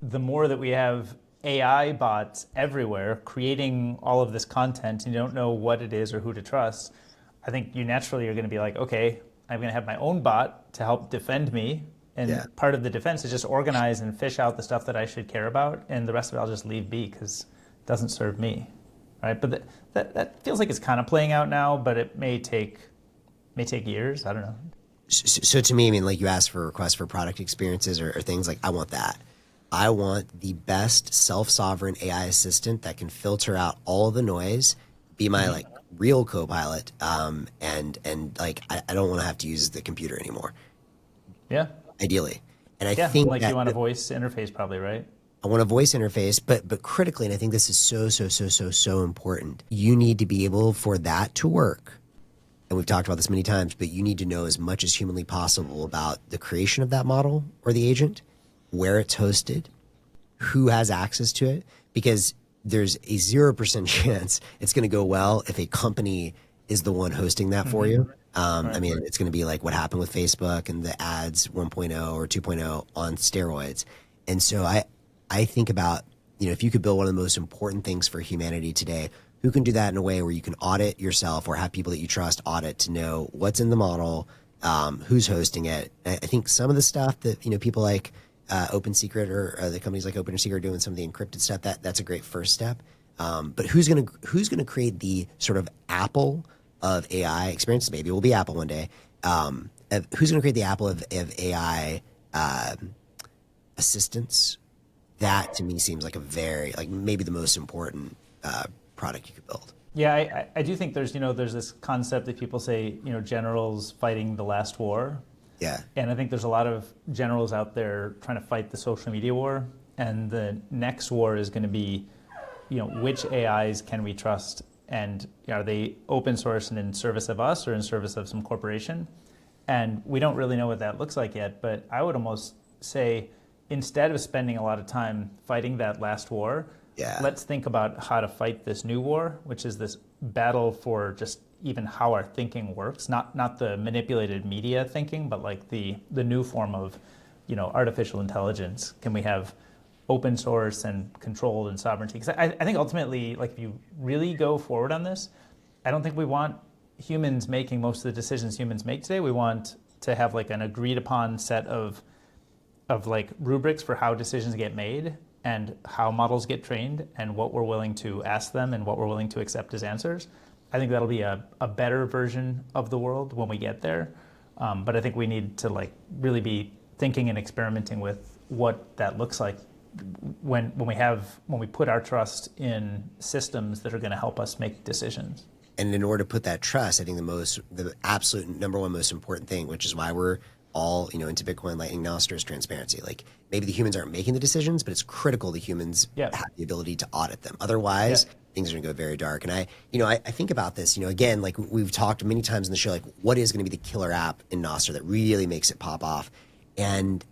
the more that we have AI bots everywhere creating all of this content and you don't know what it is or who to trust, I think you naturally are going to be like, okay, I'm going to have my own bot to help defend me. And part of the defense is just organize and fish out the stuff that I should care about. And the rest of it I'll just leave be because it doesn't serve me. Right. But that feels like it's kind of playing out now, but it may take years. I don't know. So to me, I mean, like you asked for requests for product experiences or things like, I want that. I want the best self-sovereign AI assistant that can filter out all of the noise, be my like real co-pilot, and like I don't want to have to use the computer anymore. Yeah. Ideally, and I think like that you want a voice interface, probably, right? I want a voice interface, but critically, and I think this is so important. You need to be able for that to work. And we've talked about this many times, but you need to know as much as humanly possible about the creation of that model or the agent, where it's hosted, who has access to it, because there's a 0% chance it's going to go well if a company is the one hosting that for you. I mean, it's going to be like what happened with Facebook and the ads 1.0 or 2.0 on steroids. And so I think about, if you could build one of the most important things for humanity today, who can do that in a way where you can audit yourself or have people that you trust audit to know what's in the model, who's hosting it. I think some of the stuff that, people like Open Secret or the companies like Open Secret are doing some of the encrypted stuff, that's a great first step. But who's gonna create the sort of Apple of AI experiences? Maybe it will be Apple one day. Who's gonna create the Apple of AI assistance? That to me seems like a very, like maybe the most important product you could build. Yeah, I do think there's this concept that people say, generals fighting the last war. Yeah. And I think there's a lot of generals out there trying to fight the social media war. And the next war is going to be, which AIs can we trust? And are they open source and in service of us or in service of some corporation? And we don't really know what that looks like yet. But I would almost say, instead of spending a lot of time fighting that last war, let's think about how to fight this new war, which is this battle for just even how our thinking works, not the manipulated media thinking, but like the new form of, artificial intelligence. Can we have open source and controlled and sovereignty? Because I think ultimately, like if you really go forward on this, I don't think we want humans making most of the decisions humans make today. We want to have like an agreed upon set of like rubrics for how decisions get made and how models get trained and what we're willing to ask them and what we're willing to accept as answers. I think that'll be a better version of the world when we get there. But I think we need to like really be thinking and experimenting with what that looks like when we put our trust in systems that are going to help us make decisions. And in order to put that trust, I think the absolute number one most important thing, which is why we're all, into Bitcoin, Lightning, Nostr, is transparency. Like maybe the humans aren't making the decisions, but it's critical the humans have the ability to audit them. Otherwise, things are going to go very dark. And I think about this, again, like we've talked many times in the show, like what is going to be the killer app in Nostr that really makes it pop off? And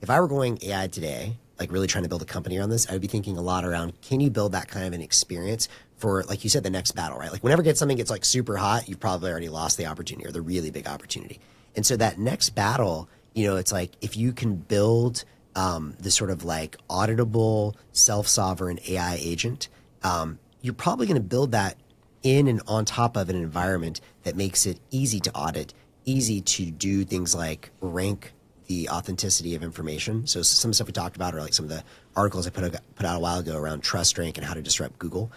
if I were going AI today, like really trying to build a company around this, I would be thinking a lot around, can you build that kind of an experience for, like you said, the next battle, right? Like whenever something gets like super hot, you've probably already lost the opportunity or the really big opportunity. And so that next battle, it's like if you can build this sort of like auditable, self-sovereign AI agent, you're probably going to build that in and on top of an environment that makes it easy to audit, easy to do things like rank the authenticity of information. So some stuff we talked about are like some of the articles I put out a while ago around trust rank and how to disrupt Google.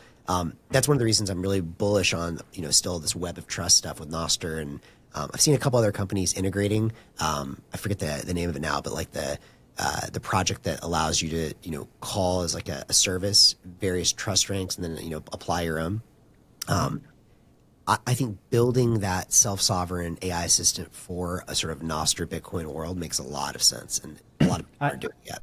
That's one of the reasons I'm really bullish on, still this web of trust stuff with Nostr. And I've seen a couple other companies integrating, I forget the name of it now, but like the project that allows you to, call as like a service, various trust ranks, and then, apply your own. I think building that self-sovereign AI assistant for a sort of Nostr Bitcoin world makes a lot of sense, and a lot of people are doing it.